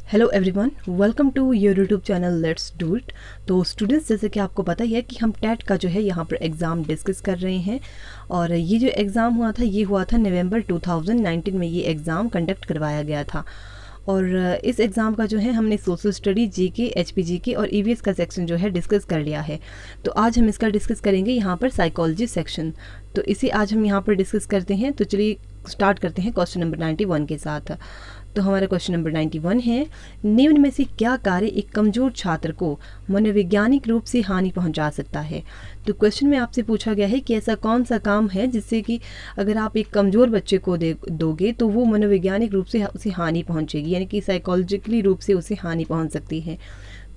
Hello everyone, welcome to your YouTube channel let's do it. तो students, जैसे कि आपको पता ही है कि हम टेट का जो है यहाँ पर एग्ज़ाम डिस्कस कर रहे हैं। और ये जो एग्ज़ाम हुआ था नवंबर 2019 में ये एग्ज़ाम कंडक्ट करवाया गया था। और इस एग्ज़ाम का जो है हमने सोशल स्टडी, जीके, एचपीजीके और ईवीएस का सेक्शन जो है डिस्कस कर लिया है। तो आज हम इसका डिस्कस करेंगे यहाँ पर साइकोलॉजी सेक्शन। तो इसे आज हम यहाँ पर डिस्कस करते हैं। तो चलिए स्टार्ट करते हैं क्वेश्चन नंबर 91 के साथ। तो हमारा क्वेश्चन नंबर 91 है, निम्न में से क्या कार्य एक कमज़ोर छात्र को मनोवैज्ञानिक रूप से हानि पहुंचा सकता है। तो क्वेश्चन में आपसे पूछा गया है कि ऐसा कौन सा काम है जिससे कि अगर आप एक कमज़ोर बच्चे को दोगे तो वो मनोवैज्ञानिक रूप से उसे हानि पहुंचेगी, यानी कि साइकोलॉजिकली रूप से उसे हानि पहुंच सकती है।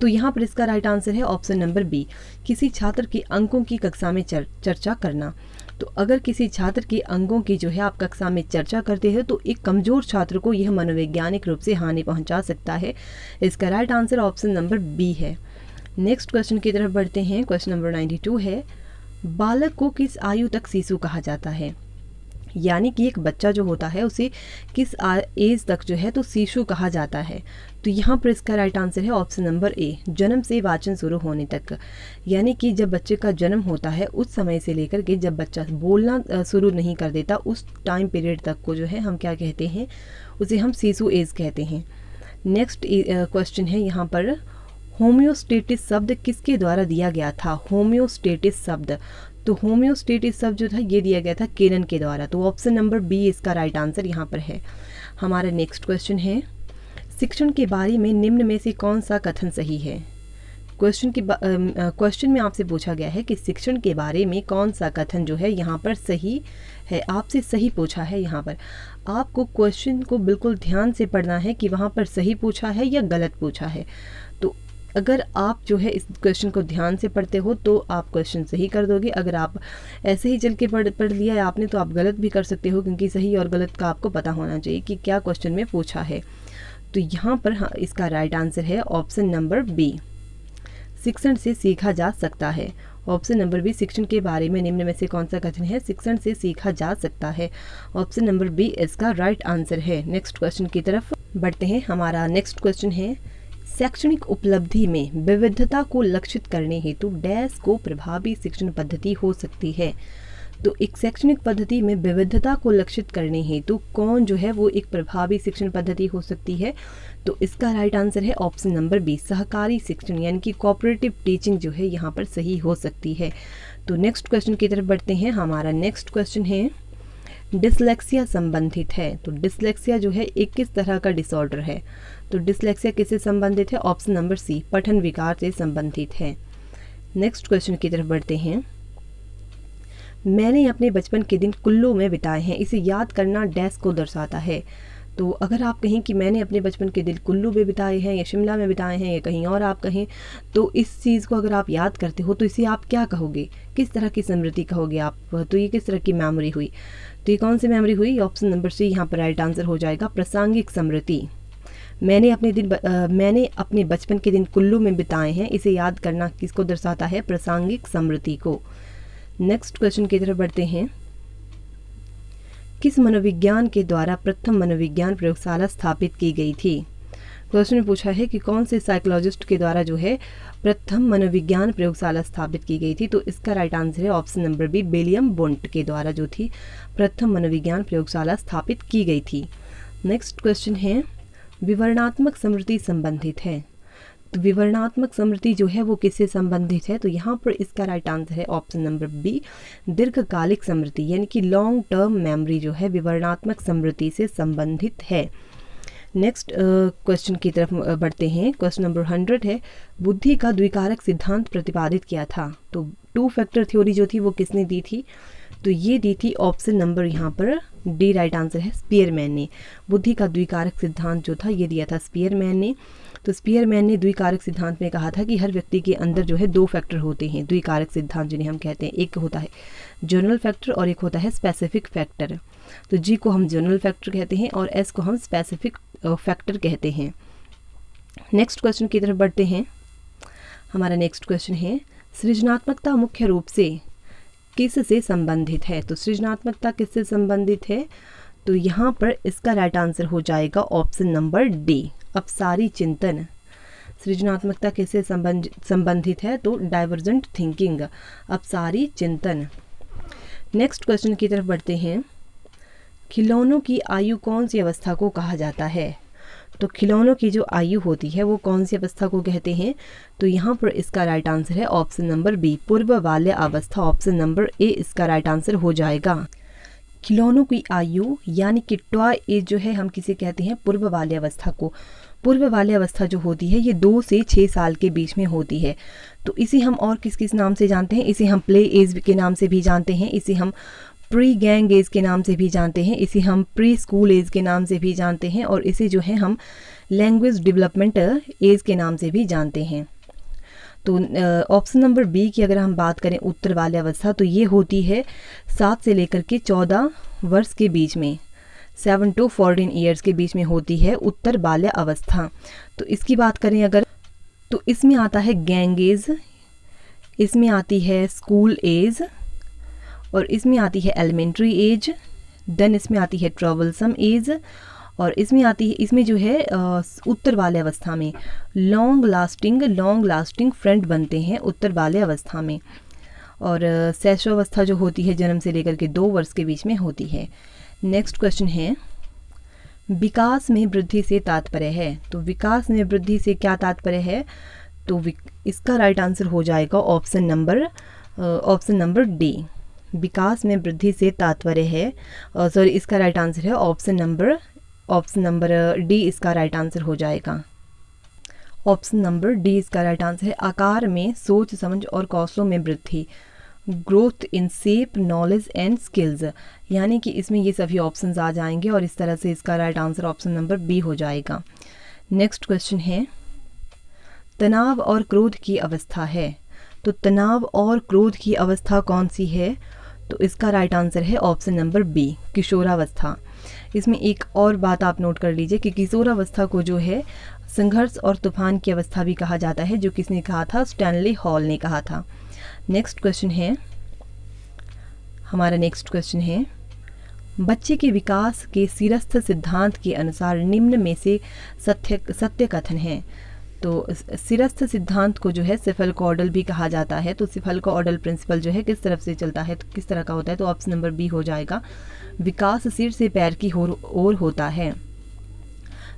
तो यहाँ पर इसका राइट आंसर है ऑप्शन नंबर बी, किसी छात्र के अंकों की कक्षा में चर्चा करना। तो अगर किसी छात्र के अंगों की जो है आप कक्षा में चर्चा करते हो तो एक कमज़ोर छात्र को यह मनोवैज्ञानिक रूप से हानि पहुंचा सकता है। इसका right answer option number B है। नेक्स्ट क्वेश्चन की तरफ बढ़ते हैं। क्वेश्चन नंबर 92 है, बालक को किस आयु तक शिशु कहा जाता है। यानी कि एक बच्चा जो होता है उसे किस एज तक जो है तो शिशु कहा जाता है। तो यहाँ पर इसका राइट आंसर है ऑप्शन नंबर ए, जन्म से वाचन शुरू होने तक। यानी कि जब बच्चे का जन्म होता है उस समय से लेकर के जब बच्चा बोलना शुरू नहीं कर देता उस टाइम पीरियड तक को जो है हम क्या कहते हैं, उसे हम शिशु एज कहते हैं। नेक्स्ट क्वेश्चन है यहाँ पर, होम्योस्टेटिस शब्द किसके द्वारा दिया गया था। होम्योस्टेटिस शब्द, तो होम्योस्टेटिस शब्द जो था ये दिया गया था केनन के द्वारा। तो ऑप्शन नंबर बी इसका राइट आंसर यहाँ पर है। हमारा नेक्स्ट क्वेश्चन है, शिक्षण के बारे में निम्न में से कौन सा कथन सही है। क्वेश्चन में आपसे पूछा गया है कि शिक्षण के बारे में कौन सा कथन जो है यहाँ पर सही है। आपसे सही पूछा है। यहाँ पर आपको क्वेश्चन को बिल्कुल ध्यान से पढ़ना है कि वहाँ पर सही पूछा है या गलत पूछा है। तो अगर आप जो है इस क्वेश्चन को ध्यान से पढ़ते हो तो आप क्वेश्चन सही कर दोगे। अगर आप ऐसे ही चल के पढ़ लिया है आपने तो आप गलत भी कर सकते हो, क्योंकि सही और गलत का आपको पता होना चाहिए कि क्या क्वेश्चन में पूछा है। तो यहाँ पर इसका राइट आंसर है ऑप्शन नंबर बी, शिक्षण से सीखा जा सकता है। ऑप्शन नंबर बी, शिक्षण के बारे में निम्न में से कौन सा कथन है, शिक्षण से सीखा जा सकता है। ऑप्शन नंबर बी इसका राइट आंसर है। नेक्स्ट क्वेश्चन की तरफ बढ़ते हैं। हमारा नेक्स्ट क्वेश्चन है, शैक्षणिक उपलब्धि में विविधता को लक्षित करने हेतु डैश को प्रभावी शिक्षण पद्धति हो सकती है। तो एक शैक्षणिक पद्धति में विविधता को लक्षित करने हेतु कौन जो है वो एक प्रभावी शिक्षण पद्धति हो सकती है। तो इसका राइट आंसर है ऑप्शन नंबर बी, सहकारी शिक्षण, यानी कि कोऑपरेटिव टीचिंग जो है यहाँ पर सही हो सकती है। तो नेक्स्ट क्वेश्चन की तरफ बढ़ते हैं। हमारा नेक्स्ट क्वेश्चन है, डिसलेक्सिया संबंधित है। तो डिसलेक्सिया जो है एक किस तरह का डिसऑर्डर है। तो डिसलेक्सिया किससे संबंधित है। ऑप्शन नंबर सी, पठन विकार से संबंधित है। नेक्स्ट क्वेश्चन की तरफ बढ़ते हैं, मैंने अपने बचपन के दिन कुल्लू में बिताए हैं, इसे याद करना डैश को दर्शाता है। तो अगर आप कहें कि मैंने अपने बचपन के दिन कुल्लू में बिताए हैं या शिमला में बिताए हैं या कहीं और आप कहें, तो इस चीज़ को अगर आप याद करते हो तो इसे आप क्या कहोगे, किस तरह की स्मृति कहोगे आप। तो ये किस तरह की मेमोरी हुई। तो ये कौन सी मेमोरी हुई। ऑप्शन नंबर सी यहाँ पर राइट आंसर हो जाएगा, प्रासंगिक स्मृति। मैंने अपने बचपन के दिन कुल्लू में बिताए हैं, इसे याद करना किसको दर्शाता है, प्रासंगिक स्मृति को। नेक्स्ट क्वेश्चन की तरफ बढ़ते हैं, किस मनोविज्ञान के द्वारा प्रथम मनोविज्ञान प्रयोगशाला स्थापित की गई थी। क्वेश्चन में पूछा है कि कौन से साइकोलॉजिस्ट के द्वारा जो है प्रथम मनोविज्ञान प्रयोगशाला स्थापित की गई थी। तो इसका राइट आंसर है option number B, William Wundt के द्वारा जो थी प्रथम मनोविज्ञान प्रयोगशाला स्थापित की गई थी। नेक्स्ट क्वेश्चन है, विवरणात्मक स्मृति संबंधित है। तो विवरणात्मक स्मृति जो है वो किससे संबंधित है। तो यहाँ पर इसका राइट आंसर है ऑप्शन नंबर बी, दीर्घकालिक स्मृति, यानी कि लॉन्ग टर्म मेमोरी जो है विवरणात्मक स्मृति से संबंधित है। नेक्स्ट क्वेश्चन की तरफ बढ़ते हैं। क्वेश्चन नंबर 100 है, बुद्धि का द्विकारक सिद्धांत प्रतिपादित किया था। तो 2 फैक्टर थ्योरी जो थी वो किसने दी थी। तो ये दी थी ऑप्शन नंबर यहाँ पर डी राइट आंसर है, स्पीयरमैन ने। बुद्धि का द्विकारक सिद्धांत जो था ये दिया था स्पीयरमैन ने। तो स्पीयरमैन ने द्विकारक सिद्धांत में कहा था कि हर व्यक्ति के अंदर जो है 2 फैक्टर होते हैं द्विकारक सिद्धांत जिन्हें हम कहते हैं। एक होता है जनरल फैक्टर और एक होता है स्पेसिफिक फैक्टर। तो जी को हम जनरल फैक्टर कहते हैं और एस को हम स्पेसिफिक फैक्टर कहते हैं। नेक्स्ट क्वेश्चन की तरफ बढ़ते हैं। हमारा नेक्स्ट क्वेश्चन है, सृजनात्मकता मुख्य रूप से किससे संबंधित है। तो सृजनात्मकता किससे संबंधित है। तो यहाँ पर इसका राइट आंसर हो जाएगा ऑप्शन नंबर डी, अपसारी चिंतन। सृजनात्मकता किससे संबंधित है? तो डाइवर्जेंट थिंकिंग, अपसारी चिंतन। नेक्स्ट क्वेश्चन की तरफ बढ़ते हैं। खिलौनों की आयु कौन सी अवस्था को कहा जाता है? तो खिलौनों की जो आयु होती है वो कौन सी अवस्था को कहते हैं? तो यहाँ पर इसका राइट आंसर है ऑप्शन नंबर बी, पूर्व बाल्य अवस्था। ऑप्शन नंबर ए इसका राइट आंसर हो जाएगा। खिलौनों की आयु यानी कि टॉय एज जो है हम किसे कहते हैं? पूर्व बाल्य अवस्था को। पूर्व बाल्य अवस्था जो होती है ये 2 से 6 साल के बीच में होती है। तो इसे हम और किस किस नाम से जानते हैं? इसे हम प्ले एज के नाम से भी जानते हैं, इसे हम प्री गैंग एज के नाम से भी जानते हैं, इसे हम प्री स्कूल एज के नाम से भी जानते हैं, और इसे जो है हम लैंग्वेज डेवलपमेंट एज के नाम से भी जानते हैं। तो ऑप्शन नंबर बी की अगर हम बात करें उत्तर बाल्य अवस्था, तो ये होती है 7 से लेकर के 14 वर्ष के बीच में, 7 to 14 ईयर्स के बीच में होती है उत्तर बाल्य अवस्था। तो इसकी बात करें अगर, तो इसमें आता है गैंग एज, इसमें आती है स्कूल एज, और इसमें आती है एलिमेंट्री एज, देन इसमें आती है ट्रबलसम एज, और इसमें आती है, इसमें जो है उत्तर बाल्य अवस्था में लॉन्ग लास्टिंग फ्रेंड बनते हैं उत्तर बाल्य अवस्था में। और शैशवावस्था जो होती है जन्म से लेकर के 2 वर्ष के बीच में होती है। नेक्स्ट क्वेश्चन है, विकास में वृद्धि से तात्पर्य है? तो विकास में वृद्धि से क्या तात्पर्य है? तो इसका राइट आंसर हो जाएगा ऑप्शन नंबर डी, विकास में वृद्धि से तात्पर्य है। सॉरी, इसका राइट आंसर है ऑप्शन नंबर डी, इसका राइट आंसर हो जाएगा। ऑप्शन नंबर डी इसका राइट आंसर है। आकार में, सोच समझ और कौशलों में वृद्धि, growth in shape, knowledge and skills, यानी कि इसमें ये सभी ऑप्शंस आ जाएंगे और इस तरह से इसका right answer option number B हो जाएगा। नेक्स्ट क्वेश्चन है, तनाव और क्रोध की अवस्था है? तो तनाव और क्रोध की अवस्था कौन सी है? तो इसका राइट आंसर है ऑप्शन नंबर बी, किशोरावस्था। इसमें एक और बात आप नोट कर लीजिए कि किशोरावस्था को जो है संघर्ष और तूफान की अवस्था भी कहा जाता है, जो किसने कहा था? स्टैनली हॉल ने कहा था। नेक्स्ट क्वेश्चन है, हमारा नेक्स्ट क्वेश्चन है, बच्चे के विकास के सिरस्थ सिद्धांत के अनुसार निम्न में से सत्य कथन है? तो सिरस्थ सिद्धांत को जो है सिफलकोऑर्डल भी कहा जाता है। तो सिफलकोऑर्डल प्रिंसिपल जो है किस तरफ से चलता है, तो किस तरह का होता है? तो ऑप्शन नंबर बी हो जाएगा, विकास सिर से पैर की ओर होता है।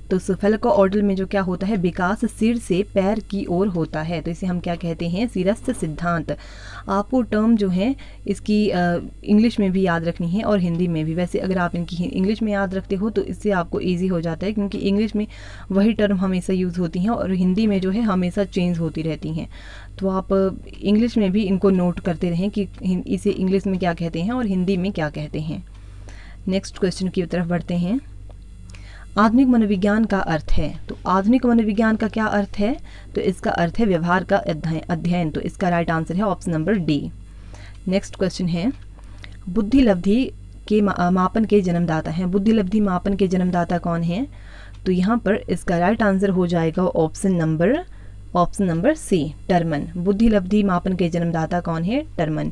तो सिफलकोऑर्डल में जो क्या होता है, विकास सिर से पैर की ओर होता है। तो इसे हम क्या कहते हैं? सिरस्थ सिद्धांत। आपको टर्म जो है इसकी इंग्लिश में भी याद रखनी है और हिंदी में भी। वैसे अगर आप इनकी इंग्लिश में याद रखते हो तो इससे आपको इजी हो जाता है, क्योंकि इंग्लिश में वही टर्म हमेशा यूज़ होती हैं और हिंदी में जो है हमेशा चेंज होती रहती हैं। तो आप इंग्लिश में भी इनको नोट करते रहें कि इसे इंग्लिश में क्या कहते हैं और हिंदी में क्या कहते हैं। नेक्स्ट क्वेश्चन की तरफ बढ़ते हैं। आधुनिक मनोविज्ञान का अर्थ है? तो आधुनिक मनोविज्ञान का क्या अर्थ है? तो इसका अर्थ है व्यवहार का अध्ययन। तो इसका राइट आंसर है option number D. Next question है, बुद्धि लब्धि के मापन के जन्मदाता हैं? बुद्धि लब्धि मापन के जन्मदाता कौन है? तो यहाँ पर इसका राइट आंसर हो जाएगा ऑप्शन नंबर सी, टर्मन। बुद्धि लब्धि मापन के जन्मदाता कौन है? टर्मन।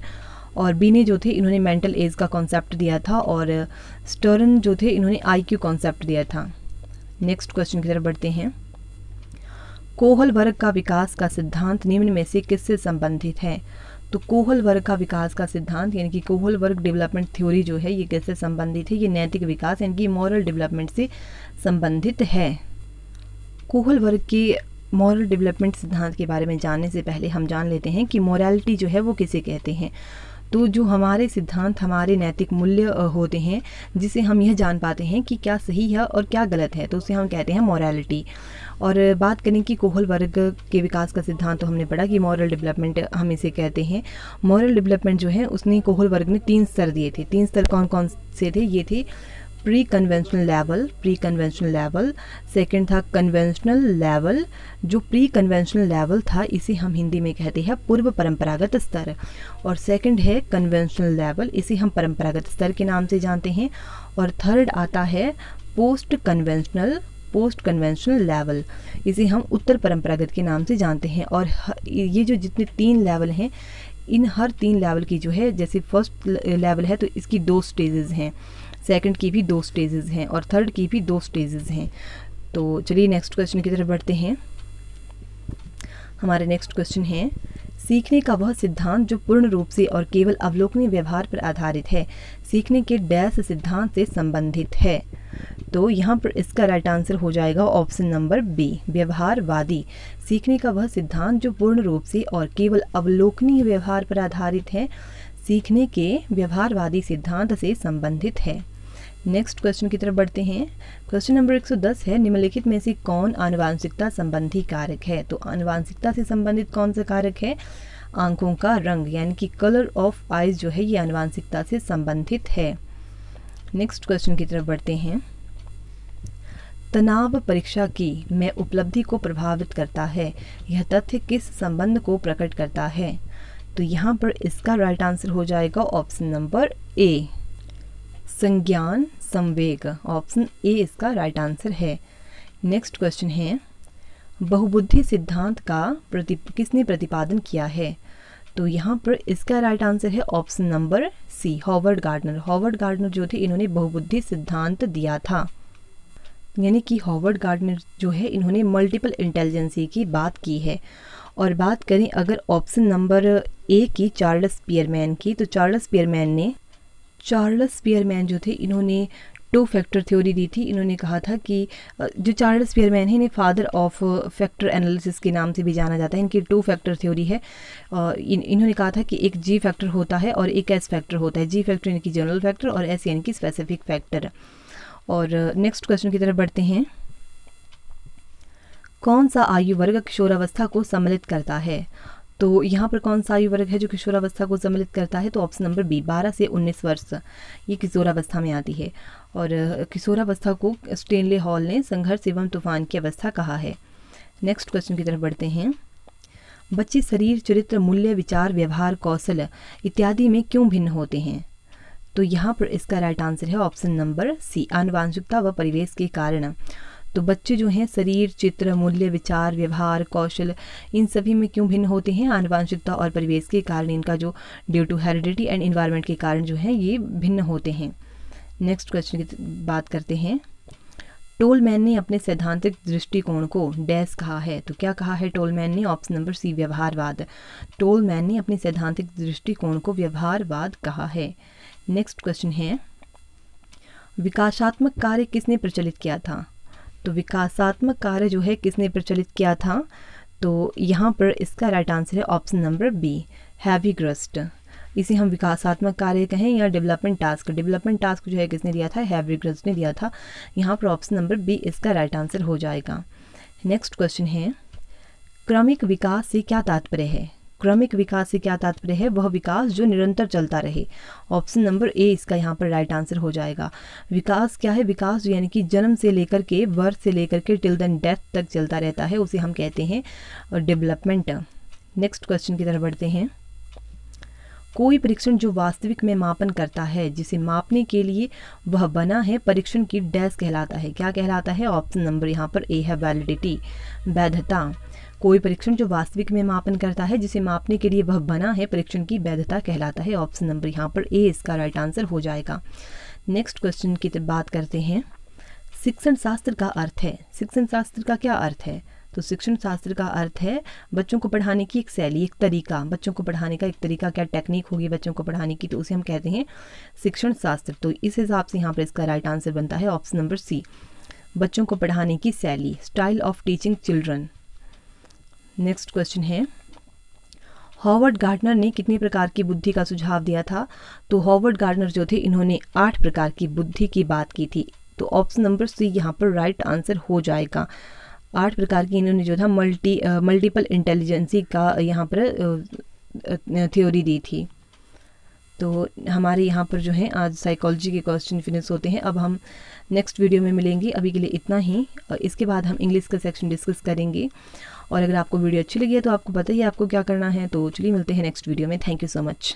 और बीने जो थे इन्होंने मेंटल एज का कॉन्सेप्ट दिया था, और स्टर्न जो थे इन्होंने आईक्यू कॉन्सेप्ट दिया था। नेक्स्ट क्वेश्चन की तरफ बढ़ते हैं। कोहल वर्ग का विकास का सिद्धांत निम्न में से किससे संबंधित है? तो कोहल वर्ग का विकास का सिद्धांत यानी कि कोहल वर्ग डेवलपमेंट थ्योरी जो है ये किससे संबंधित है? ये नैतिक विकास यानी कि मॉरल डेवलपमेंट से संबंधित है। कोहल वर्ग के मॉरल डेवलपमेंट सिद्धांत के बारे में जानने से पहले हम जान लेते हैं कि मोरालिटी जो है वो किसे कहते हैं। तो जो हमारे सिद्धांत, हमारे नैतिक मूल्य होते हैं, जिसे हम यह जान पाते हैं कि क्या सही है और क्या गलत है, तो उसे हम कहते हैं मोरालिटी। और बात करें कि कोहल वर्ग के विकास का सिद्धांत, तो हमने पढ़ा कि मॉरल डेवलपमेंट हम इसे कहते हैं। मॉरल डेवलपमेंट जो है उसने कोहल वर्ग ने 3 स्तर दिए थे। 3 स्तर कौन कौन से थे? ये थे प्री कन्वेंशनल लेवल, सेकंड था कन्वेंशनल लेवल। जो प्री कन्वेंशनल लेवल था इसे हम हिंदी में कहते हैं पूर्व परंपरागत स्तर, और सेकंड है कन्वेंशनल लेवल, इसे हम परंपरागत स्तर के नाम से जानते हैं। और थर्ड आता है पोस्ट कन्वेंशनल लेवल, इसे हम उत्तर परंपरागत के नाम से जानते हैं। और ये जो जितने 3 लेवल हैं, इन हर 3 लेवल की जो है, जैसे फर्स्ट लेवल है तो इसकी 2 स्टेजेस हैं, सेकंड की भी 2 स्टेजेस हैं और थर्ड की भी 2 स्टेजेस हैं। तो चलिए नेक्स्ट क्वेश्चन की तरफ बढ़ते हैं। हमारे नेक्स्ट क्वेश्चन है, सीखने का वह सिद्धांत जो पूर्ण रूप से और केवल अवलोकनीय व्यवहार पर आधारित है, सीखने के डैश सिद्धांत से संबंधित है। तो यहाँ पर इसका राइट आंसर हो जाएगा ऑप्शन नंबर बी, व्यवहारवादी। सीखने का वह सिद्धांत जो पूर्ण रूप से और केवल अवलोकनीय व्यवहार पर आधारित है, सीखने के व्यवहारवादी सिद्धांत से संबंधित है। नेक्स्ट क्वेश्चन की तरफ बढ़ते हैं। क्वेश्चन नंबर 110 है, निम्नलिखित में से कौन आनुवांशिकता संबंधी कारक है? तो आनुवांशिकता से संबंधित कौन सा कारक है? आंखों का रंग यानी कि कलर ऑफ आइज जो है ये आनुवांशिकता से संबंधित है। नेक्स्ट क्वेश्चन की तरफ बढ़ते हैं। तनाव परीक्षा की में उपलब्धि को प्रभावित करता है, यह तथ्य किस संबंध को प्रकट करता है? तो यहाँ पर इसका राइट आंसर हो जाएगा ऑप्शन नंबर ए, संज्ञान संवेग। ऑप्शन ए इसका राइट आंसर है। नेक्स्ट क्वेश्चन है, बहुबुद्धि सिद्धांत का किसने प्रतिपादन किया है? तो यहाँ पर इसका राइट आंसर है option number C, Howard Gardner. Howard Gardner जो थे इन्होंने बहुबुद्धि सिद्धांत दिया था, यानी कि हॉवर्ड गार्डनर जो है इन्होंने मल्टीपल इंटेलिजेंसी की बात की है। और बात करें अगर ऑप्शन नंबर ए की, चार्ल्स स्पीयरमैन की, तो चार्ल्स स्पीयरमैन जो थे इन्होंने टू फैक्टर थ्योरी दी थी। इन्होंने कहा था कि जो चार्ल्स स्पीयरमैन है इन्हें फादर ऑफ फैक्टर एनालिसिस के नाम से भी जाना जाता है। इनकी टू फैक्टर थ्योरी है। इन्होंने कहा था कि एक जी फैक्टर होता है और एक एस फैक्टर होता है। जी फैक्टर यानी कि जनरल फैक्टर और एस यानी कि स्पेसिफिक फैक्टर। और नेक्स्ट क्वेश्चन की तरफ बढ़ते हैं। कौन सा आयु वर्ग किशोरावस्था को सम्मिलित करता है? तो यहाँ पर कौन सा आयु वर्ग है जो किशोरावस्था को सम्मिलित करता है? तो ऑप्शन नंबर बी, 12 से 19 वर्ष ये किशोरावस्था में आती है। और किशोरावस्था को स्टेनले हॉल ने संघर्ष एवं तूफान की अवस्था कहा है। नेक्स्ट क्वेश्चन की तरफ बढ़ते हैं। बच्चे शरीर, चरित्र, मूल्य, विचार, व्यवहार, कौशल इत्यादि में क्यों भिन्न होते हैं? तो यहाँ पर इसका राइट आंसर है ऑप्शन नंबर सी, आनुवांशिकता व परिवेश के कारण। तो बच्चे जो हैं शरीर, चित्र, मूल्य, विचार, व्यवहार, कौशल इन सभी में क्यों भिन्न होते हैं? आनुवांशिकता और परिवेश के कारण, इनका जो due to heredity and environment के कारण जो है ये भिन्न होते हैं। नेक्स्ट क्वेश्चन की बात करते हैं। टोलमैन ने अपने सैद्धांतिक दृष्टिकोण को डैश कहा है? तो क्या कहा है टोलमैन ने? ऑप्शन नंबर सी, व्यवहारवाद। टोलमैन ने अपने सैद्धांतिक दृष्टिकोण को व्यवहारवाद कहा है। नेक्स्ट क्वेश्चन है, विकासात्मक कार्य किसने प्रचलित किया था? तो विकासात्मक कार्य जो है किसने प्रचलित किया था? तो यहाँ पर इसका राइट आंसर है ऑप्शन नंबर बी, हैवीग्रस्ट। इसे हम विकासात्मक कार्य कहें या डेवलपमेंट टास्क। डेवलपमेंट टास्क जो है किसने दिया था? हैवीग्रस्ट ने दिया था। यहाँ पर ऑप्शन नंबर बी इसका राइट आंसर हो जाएगा। नेक्स्ट क्वेश्चन है, क्रमिक विकास से क्या तात्पर्य है? क्रमिक विकास से क्या तात्पर्य है? वह विकास जो निरंतर चलता रहे। ऑप्शन नंबर ए इसका यहाँ पर राइट आंसर हो जाएगा। विकास क्या है? विकास यानी कि जन्म से लेकर के, बर्थ से लेकर के टिल देन डेथ तक चलता रहता है, उसे हम कहते हैं डेवलपमेंट। नेक्स्ट क्वेश्चन की तरफ बढ़ते हैं। कोई परीक्षण जो वास्तविक में मापन करता है, जिसे मापने के लिए वह बना है, परीक्षण की डैश कहलाता है। क्या कहलाता है? ऑप्शन नंबर यहाँ पर ए है, वैलिडिटी, वैधता। कोई परीक्षण जो वास्तविक में मापन करता है, जिसे मापने के लिए वह बना है, परीक्षण की वैधता कहलाता है। ऑप्शन नंबर यहाँ पर ए इसका राइट आंसर हो जाएगा। नेक्स्ट क्वेश्चन की बात करते हैं। शिक्षण शास्त्र का अर्थ है। शिक्षण शास्त्र का क्या अर्थ है? तो शिक्षण शास्त्र का अर्थ है बच्चों को पढ़ाने की एक शैली, एक तरीका। बच्चों को पढ़ाने का एक तरीका, क्या टेक्निक होगी बच्चों को पढ़ाने की, तो उसे हम कहते हैं शिक्षण शास्त्र। तो इस हिसाब से यहाँ पर इसका राइट आंसर बनता है ऑप्शन नंबर सी, बच्चों को पढ़ाने की शैली, style of teaching children. Next question है, हॉवर्ड गार्डनर ने कितने प्रकार की बुद्धि का सुझाव दिया था? तो हॉवर्ड गार्डनर जो थे इन्होंने 8 प्रकार की बुद्धि की बात की थी। तो ऑप्शन नंबर सी यहाँ पर राइट आंसर हो जाएगा। 8 प्रकार की इन्होंने जो था मल्टीपल इंटेलिजेंसी का यहाँ पर थ्योरी दी थी। तो हमारे यहाँ पर जो है आज साइकोलॉजी के क्वेश्चन फिनिश होते हैं। अब हम नेक्स्ट वीडियो में मिलेंगे, अभी के लिए इतना ही। इसके बाद हम इंग्लिश का सेक्शन डिस्कस करेंगे। और अगर आपको वीडियो अच्छी लगी है तो आपको पता ही है आपको क्या करना है। तो चलिए मिलते हैं नेक्स्ट वीडियो में। Thank you so much.